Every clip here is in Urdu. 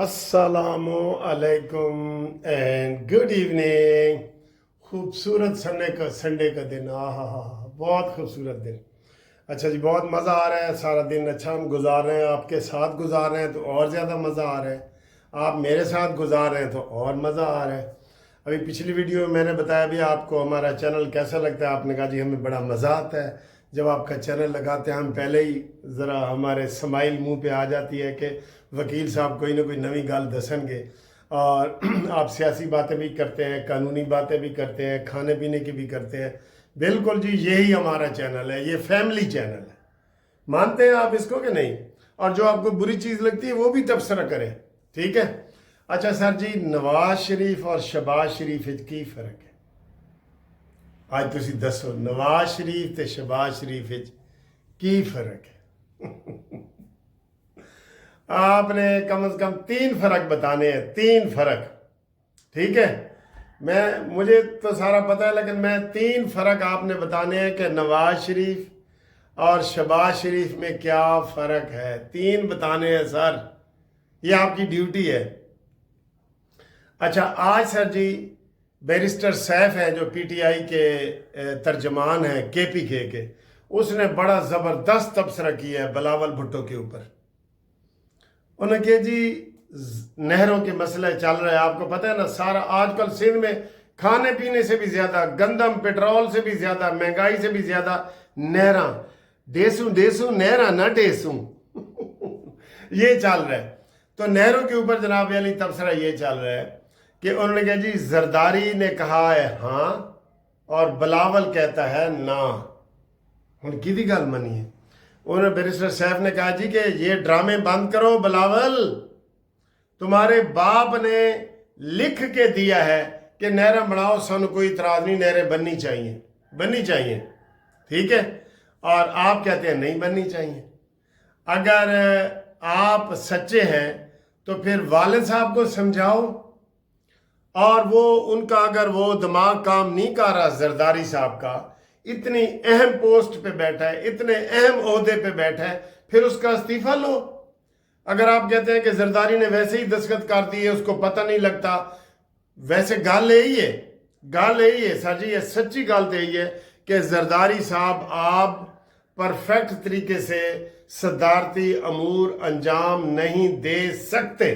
السلام علیکم اینڈ گڈ ایوننگ. خوبصورت سنڈے کا دن. بہت خوبصورت دن. اچھا جی، بہت مزہ آ رہا ہے. سارا دن اچھا ہم گزار رہے ہیں، آپ کے ساتھ گزار رہے ہیں تو اور زیادہ مزہ آ رہا ہے. آپ میرے ساتھ گزار رہے ہیں تو اور مزہ آ رہا ہے. ابھی پچھلی ویڈیو میں نے بتایا بھی آپ کو ہمارا چینل کیسا لگتا ہے. آپ نے کہا جی ہمیں بڑا مزہ آتا ہے جب آپ کا چینل لگاتے ہیں. ہم پہلے ہی ذرا ہمارے سمائل منہ پہ آ جاتی ہے کہ وکیل صاحب کوئی نہ کوئی نوی گل دسن گے. اور آپ سیاسی باتیں بھی کرتے ہیں، قانونی باتیں بھی کرتے ہیں، کھانے پینے کی بھی کرتے ہیں. بالکل جی، یہی ہمارا چینل ہے. یہ فیملی چینل ہے. مانتے ہیں آپ اس کو کہ نہیں؟ اور جو آپ کو بری چیز لگتی ہے وہ بھی تبصرہ کریں، ٹھیک ہے؟ اچھا سر جی، نواز شریف اور شہباز شریف کی فرق ہے. آج تسی دسو نواز شریف تے شہباز شریف کی فرق ہے؟ آپ نے کم از کم 3 فرق بتانے ہیں. 3 فرق، ٹھیک ہے؟ مجھے تو سارا پتہ ہے، لیکن میں 3 فرق آپ نے بتانے ہیں کہ نواز شریف اور شہباز شریف میں کیا فرق ہے. 3 بتانے ہیں سر، یہ آپ کی ڈیوٹی ہے. اچھا آج سر جی بیرسٹر سیف ہیں جو پی ٹی آئی کے ترجمان ہیں کے پی کے، اس نے بڑا زبردست تبصرہ کیا ہے بلاول بھٹو کے اوپر. انہوں نے کہا جی نہروں کے مسئلہ چل رہا ہے، آپ کو پتہ ہے نا، سارا آج کل سندھ میں کھانے پینے سے بھی زیادہ، گندم پٹرول سے بھی زیادہ، مہنگائی سے بھی زیادہ نہراں. ڈیسوں نہراں نہ ڈیسوں یہ چل رہا ہے. تو نہروں کے اوپر جناب علی تبصرہ یہ چل رہا ہے کہ انہوں نے کہا جی زرداری نے کہا ہے ہاں اور بلاول کہتا ہے نہ. ہن کی گل منی ہے؟ انہوں نے بیرسٹر سیف نے کہا جی کہ یہ ڈرامے بند کرو بلاول، تمہارے باپ نے لکھ کے دیا ہے کہ نہریں بناؤ، سن کوئی اعتراض نہیں، نہریں بننی چاہیے، ٹھیک ہے؟ اور آپ کہتے ہیں نہیں بننی چاہیے. اگر آپ سچے ہیں تو پھر والد صاحب کو سمجھاؤ. اور وہ ان کا اگر وہ دماغ کام نہیں کر رہا، زرداری صاحب کا اتنی اہم پوسٹ پہ بیٹھا ہے، اتنے اہم عہدے پہ بیٹھا ہے، پھر اس کا استعفیٰ لو. اگر آپ کہتے ہیں کہ زرداری نے ویسے ہی دستخط کر دی ہے، اس کو پتہ نہیں لگتا، ویسے گل یہی ہے سر جی، یہ سچی گل یہی ہے کہ زرداری صاحب آپ پرفیکٹ طریقے سے صدارتی امور انجام نہیں دے سکتے.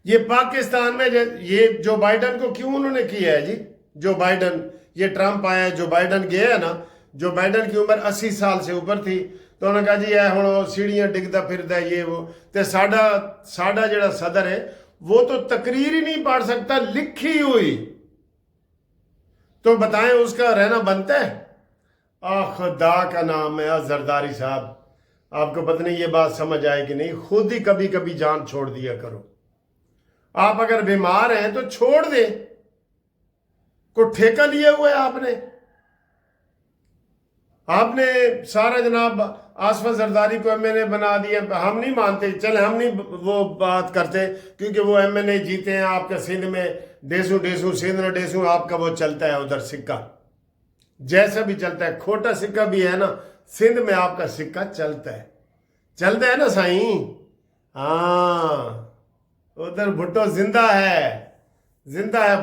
یہ پاکستان میں یہ جو بائیڈن کو کیوں انہوں نے کیا ہے جی؟ جو بائیڈن، یہ ٹرمپ آیا ہے، جو بائیڈن گیا ہے نا، جو بائیڈن کی عمر 80 سال سے اوپر تھی، تو انہوں نے کہا جی ہوں سیڑھیاں ڈگتا پھردا ہے یہ وہ. تے ساڈا جڑا صدر ہے وہ تو تقریر ہی نہیں پڑھ سکتا لکھی ہوئی، تو بتائیں اس کا رہنا بنتا ہے؟ خدا کا نام ہے زرداری صاحب، آپ کو پتہ نہیں یہ بات سمجھ آئے کہ نہیں، خود ہی کبھی کبھی جان چھوڑ دیا کرو. آپ اگر بیمار ہیں تو چھوڑ دیں، کو ٹھیکہ لیا ہوا ہے آپ نے سارا جناب آصف زرداری کو ایم این اے بنا دیا. ہم نہیں مانتے، چلے ہم نہیں وہ بات کرتے کیونکہ وہ ایم این اے جیتے ہیں آپ کا سندھ میں. ڈیسوں سندھ نہ ڈیسوں آپ کا وہ چلتا ہے ادھر سکہ، جیسا بھی چلتا ہے، کھوٹا سکہ بھی ہے نا، سندھ میں آپ کا سکہ چلتا ہے نا سائیں. ہاں ادھر بھٹو زندہ ہے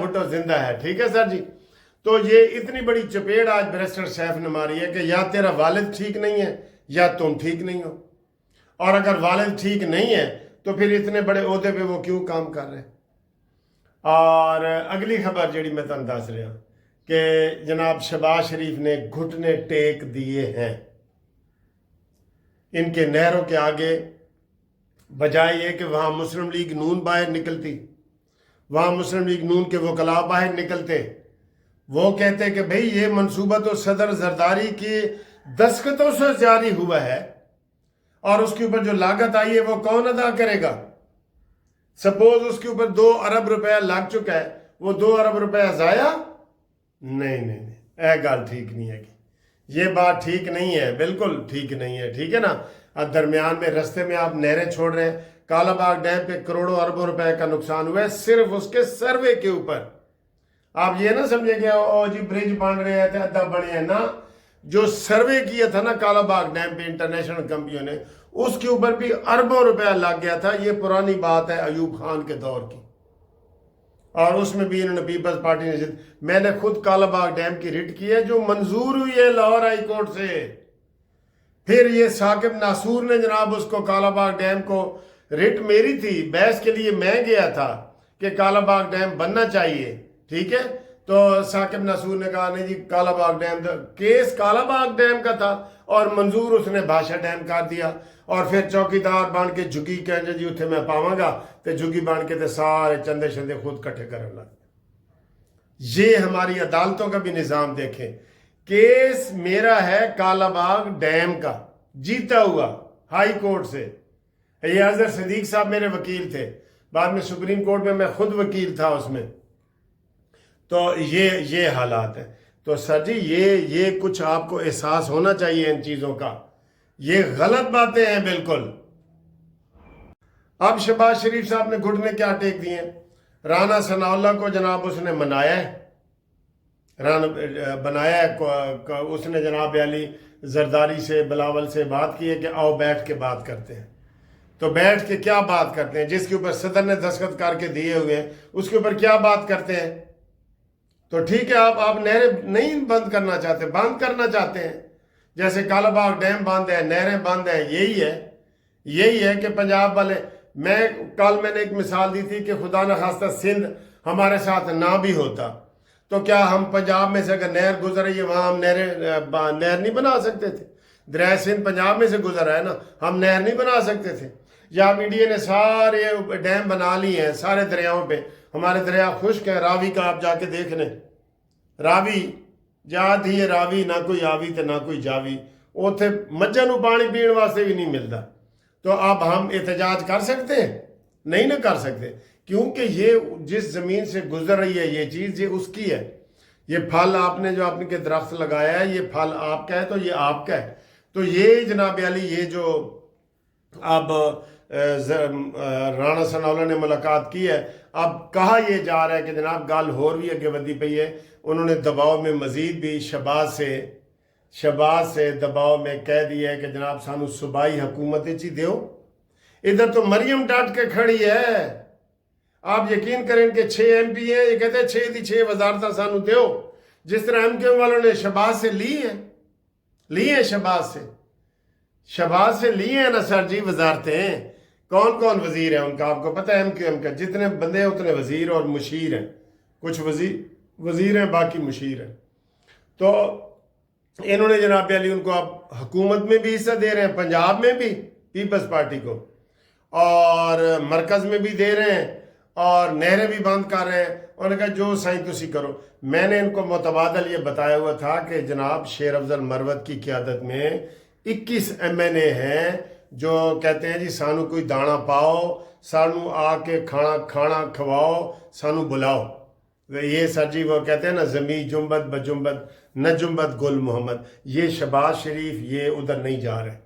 بھٹو زندہ ہے، ٹھیک ہے سر جی. تو یہ اتنی بڑی چپیڑ آج بیرسٹر سیف نے ماری ہے کہ یا تیرا والد ٹھیک نہیں ہے یا تم ٹھیک نہیں ہو. اور اگر والد ٹھیک نہیں ہے تو پھر اتنے بڑے عہدے پہ وہ کیوں کام کر رہے ہیں؟ اور اگلی خبر جڑی میں تمہیں دس رہا کہ جناب شہباز شریف نے گھٹنے ٹیک دیے ہیں ان کے نہروں کے آگے، بجائے یہ کہ وہاں مسلم لیگ نون باہر نکلتی، وہاں مسلم لیگ نون کے وکلاء باہر نکلتے، وہ کہتے کہ بھئی یہ منصوبہ تو صدر زرداری کی دستخطوں سے جاری ہوا ہے اور اس کے اوپر جو لاگت آئی ہے وہ کون ادا کرے گا؟ سپوز اس کے اوپر 2 ارب روپیہ لگ چکا ہے، وہ 2 ارب روپیہ ضائع؟ نہیں اے گل ٹھیک نہیں ہے. یہ بات ٹھیک نہیں ہے، بالکل ٹھیک نہیں ہے، ٹھیک ہے نا. اب درمیان میں رستے میں آپ نہریں چھوڑ رہے ہیں. کالا باغ ڈیم پہ کروڑوں اربوں روپے کا نقصان ہوا ہے صرف اس کے سروے کے اوپر. آپ یہ نہ سمجھے کہ او جی برج بن رہے ہیں تو ادھا بنے ہیں نا. جو سروے کیا تھا نا کالا باغ ڈیم پہ انٹرنیشنل کمپنیوں نے، اس کے اوپر بھی اربوں روپیہ لگ گیا تھا. یہ پرانی بات ہے ایوب خان کے دور کی, اور اس میں بھی انہوں نے پیپلز پارٹی نے میں نے خود کالا باغ ڈیم کی ریٹ کی ہے جو منظور ہوئی ہے لاہور ہائی کورٹ سے. پھر یہ ثاقب ناصور نے جناب اس کو کالا باغ ڈیم کو ریٹ میری تھی, بحث کے لیے میں گیا تھا کہ کالا باغ ڈیم بننا چاہیے, ٹھیک ہے. تو ثاقب ناصور نے کہا نہیں جی Kala Bagh dam, case Kala Bagh dam کا تھا اور منظور اس نے بھاشا ڈیم کر دیا. اور پھر چوکیدار بن کے جھگی کہنے جی اتنے میں پاواں گا, تے جھگی بن کے تے سارے چندے شندے خود کٹھے کرنے لگ. یہ ہماری عدالتوں کا بھی نظام دیکھیں. کیس میرا ہے کالا باغ ڈیم کا, جیتا ہوا ہائی کورٹ سے. یہ اظہر صدیق صاحب میرے وکیل تھے, بعد میں سپریم کورٹ میں خود وکیل تھا اس میں. تو یہ حالات ہیں. تو سر جی یہ کچھ آپ کو احساس ہونا چاہیے ان چیزوں کا. یہ غلط باتیں ہیں بالکل. اب شہباز شریف صاحب نے گھٹنے کیا ٹیک دیے ہیں. رانا ثناء اللہ کو جناب اس نے منایا ہے, بنایا ہے. اس نے جناب علی زرداری سے بلاول سے بات کی ہے کہ آؤ بیٹھ کے بات کرتے ہیں. تو بیٹھ کے کیا بات کرتے ہیں؟ جس کے اوپر صدر نے دستخط کر کے دیے ہوئے ہیں اس کے اوپر کیا بات کرتے ہیں؟ تو ٹھیک ہے آپ نہریں نہیں بند کرنا چاہتے, بند کرنا چاہتے ہیں. جیسے کالا باغ ڈیم بند ہے, نہریں بند ہیں. یہی ہے کہ پنجاب والے, کل میں نے ایک مثال دی تھی کہ خدا نخواستہ سندھ ہمارے ساتھ نہ بھی ہوتا تو کیا ہم پنجاب میں سے اگر نہر گزر رہی ہے وہاں ہم نہر نہیں بنا سکتے تھے؟ دریائے سندھ پنجاب میں سے گزر رہا ہے نا, ہم نہر نہیں بنا سکتے تھے؟ یا انڈیا نے سارے ڈیم بنا لیے ہیں سارے دریاؤں پہ. ہمارے دریا خشک ہے. راوی کا آپ جا کے دیکھ لیں, راوی جات ہی راوی, نہ کوئی آوی تے نہ کوئی جاوی. اوتھے مجھاں نوں پانی پین واسطے بھی نہیں ملتا. تو اب ہم احتجاج کر سکتے ہیں؟ نہیں نہ کر سکتے, کیونکہ یہ جس زمین سے گزر رہی ہے یہ چیز, یہ اس کی ہے. یہ پھل آپ نے جو اپنے کے درخت لگایا ہے یہ پھل آپ کا ہے تو یہ آپ کا ہے. تو یہ جناب علی یہ جو اب رانا ثناء اللہ نے ملاقات کی ہے, اب کہا یہ جا رہا ہے کہ جناب گل ہور بھی اگے ودی پئی ہے. انہوں نے دباؤ میں مزید بھی شہباز سے دباؤ میں کہہ دیا ہے کہ جناب سانو صوبائی حکومت ہی دیو. ادھر تو مریم ڈٹ کے کھڑی ہے. آپ یقین کریں کہ 6 MP ہیں, یہ کہتے ہیں 6 دی 6 وزارتیں سانو دیو. جس طرح MQ والوں نے شہباز سے لی ہیں شہباز سے لی ہیں نا سر جی وزارتیں. کون وزیر ہیں ان کا آپ کو پتہ ہے؟ MQ کا جتنے بندے ہیں اتنے وزیر اور مشیر ہیں. کچھ وزیر ہیں باقی مشیر ہیں. تو انہوں نے جناب علی ان کو اب حکومت میں بھی حصہ دے رہے ہیں, پنجاب میں بھی پیپلز پارٹی کو, اور مرکز میں بھی دے رہے ہیں, اور نہریں بھی بند کر رہے ہیں. انہوں نے کہا جو سائیں تسی کرو. میں نے ان کو متبادل یہ بتایا ہوا تھا کہ جناب شیر افضل مروت کی قیادت میں 21 MNA ہیں جو کہتے ہیں جی سانو کوئی دانا پاؤ, سانو آ کے کھانا کھواؤ, سانو بلاؤ. یہ سر جی وہ کہتے ہیں نا زمیں جنبت بجنبت نہ جنبت گل محمد. یہ شہباز شریف یہ ادھر نہیں جا رہے.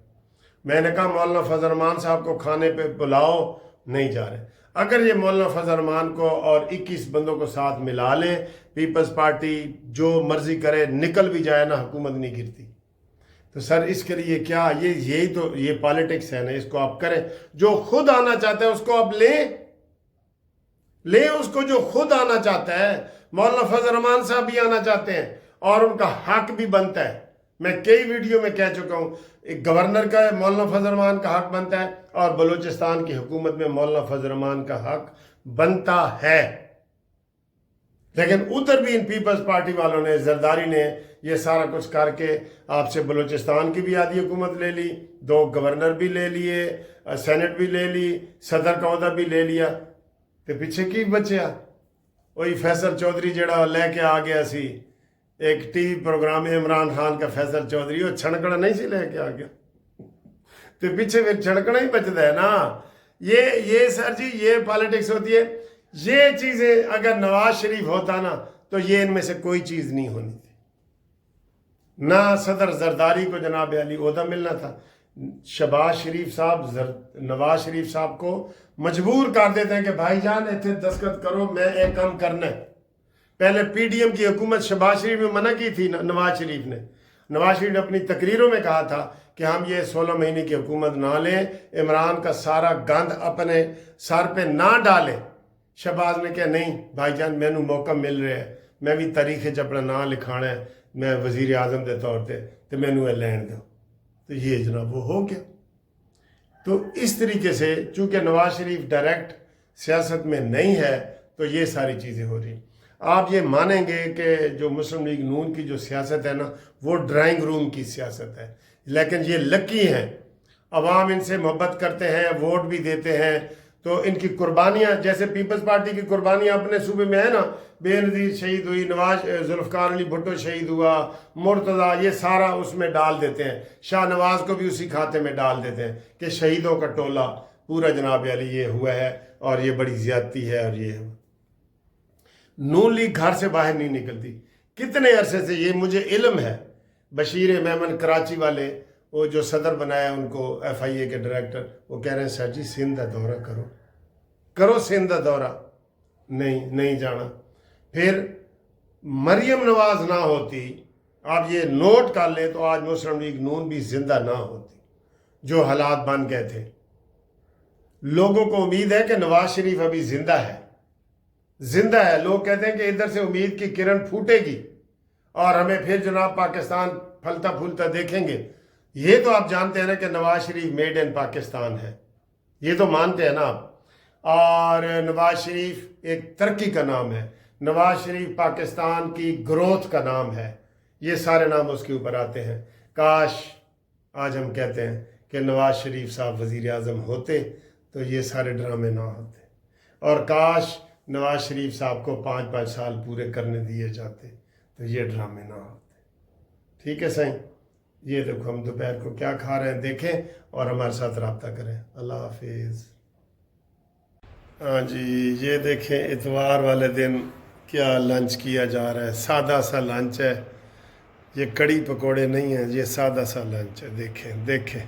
میں نے کہا مولانا فضل الرحمان صاحب کو کھانے پہ بلاؤ, نہیں جا رہے. اگر یہ مولانا فضل الرحمان کو اور 21 بندوں کو ساتھ ملا لیں, پیپلز پارٹی جو مرضی کرے نکل بھی جائے نا, حکومت نہیں گرتی. تو سر اس کے لیے کیا یہی تو یہ پالیٹکس ہے نا, اس کو آپ کریں. جو خود آنا چاہتا ہے اس کو آپ لیں اس کو جو خود آنا چاہتا ہے. مولانا فضل الرحمان صاحب بھی آنا چاہتے ہیں اور ان کا حق بھی بنتا ہے. میں کئی ویڈیو میں کہہ چکا ہوں, ایک گورنر کا مولانا فضل الرحمان کا حق بنتا ہے اور بلوچستان کی حکومت میں مولانا فضل الرحمان کا حق بنتا ہے. لیکن ادھر بھی ان پیپلز پارٹی والوں نے, زرداری نے یہ سارا کچھ کر کے آپ سے بلوچستان کی بھی آدھی حکومت لے لی, 2 گورنر بھی لے لیے, سینٹ بھی لے لی, صدر کا عہدہ بھی لے لیا. تو پیچھے کی بچیا وہی فیصل چودھری جڑا لے کے آ گیا سی ایک T V programme Imran Khan کا. فیصل چودھری وہ چھڑکنا نہیں سی لے کے آ گیا, تو پیچھے پھر چھڑکنا ہی بچتا ہے نا. یہ سر جی یہ پالیٹکس ہوتی ہے. یہ چیزیں اگر نواز شریف ہوتا نا تو یہ ان میں سے کوئی چیز نہیں ہونی تھی. نہ صدر زرداری کو جناب علی عہدہ ملنا تھا. شہباز شریف صاحب نواز شریف صاحب کو مجبور کر دیتے ہیں کہ بھائی جان اتنے دستخط کرو, میں ایک کام کرنا ہے. پہلے PDM کی حکومت شہباز شریف نے منع کی تھی. نواز شریف نے اپنی تقریروں میں کہا تھا کہ ہم یہ 16 مہینے کی حکومت نہ لیں, عمران کا سارا گند اپنے سر پہ نہ ڈالیں. شہباز نے کہا نہیں بھائی جان مینو موقع مل رہا ہے, میں بھی تاریخ اپنا نام لکھانا ہے میں وزیر اعظم کے طور پہ, تو مینو یہ لین دو. تو یہ جناب وہ ہو گیا. تو اس طریقے سے چونکہ نواز شریف ڈائریکٹ سیاست میں نہیں ہے تو یہ ساری چیزیں ہو رہی. آپ یہ مانیں گے کہ جو مسلم لیگ نون کی جو سیاست ہے نا وہ ڈرائنگ روم کی سیاست ہے, لیکن یہ لکی ہیں, عوام ان سے محبت کرتے ہیں, ووٹ بھی دیتے ہیں. تو ان کی قربانیاں جیسے پیپلز پارٹی کی قربانیاں اپنے صوبے میں ہے نا, بے نظیر شہید ہوئی, ذوالفقار علی بھٹو شہید ہوا, مرتضی, یہ سارا اس میں ڈال دیتے ہیں. شاہ نواز کو بھی اسی کھاتے میں ڈال دیتے ہیں کہ شہیدوں کا ٹولہ پورا جناب علی یہ ہوا ہے اور یہ بڑی زیادتی ہے. اور یہ نون لیگ گھر سے باہر نہیں نکلتی کتنے عرصے سے, یہ مجھے علم ہے. بشیر میمن کراچی والے وہ جو صدر بنایا ان کو FIA کے ڈائریکٹر, وہ کہہ رہے ہیں سر جی سندھ کا دورہ کرو سندھ کا دورہ, نہیں جانا. پھر مریم نواز نہ ہوتی, آپ یہ نوٹ کر لیں, تو آج مسلم لیگ نون بھی زندہ نہ ہوتی. جو حالات بن گئے تھے, لوگوں کو امید ہے کہ نواز شریف ابھی زندہ ہے. لوگ کہتے ہیں کہ ادھر سے امید کی کرن پھوٹے گی اور ہمیں پھر جناب پاکستان پھلتا پھولتا دیکھیں گے. یہ تو آپ جانتے ہیں نا کہ نواز شریف میڈ ان پاکستان ہے, یہ تو مانتے ہیں نا آپ. اور نواز شریف ایک ترقی کا نام ہے, نواز شریف پاکستان کی گروتھ کا نام ہے. یہ سارے نام اس کے اوپر آتے ہیں. کاش آج ہم کہتے ہیں کہ نواز شریف صاحب وزیر اعظم ہوتے تو یہ سارے ڈرامے نہ ہوتے, اور کاش نواز شریف صاحب کو 5 سال پورے کرنے دیے جاتے تو یہ ڈرامے نہ ہوتے. ٹھیک ہے سائیں, یہ دیکھو ہم دوپہر کو کیا کھا رہے ہیں دیکھیں اور ہمارے ساتھ رابطہ کریں. اللہ حافظ. ہاں جی, یہ دیکھیں اتوار والے دن کیا لنچ کیا جا رہا ہے. سادہ سا لنچ ہے, یہ کڑی پکوڑے نہیں ہیں, یہ سادہ سا لنچ ہے. دیکھیں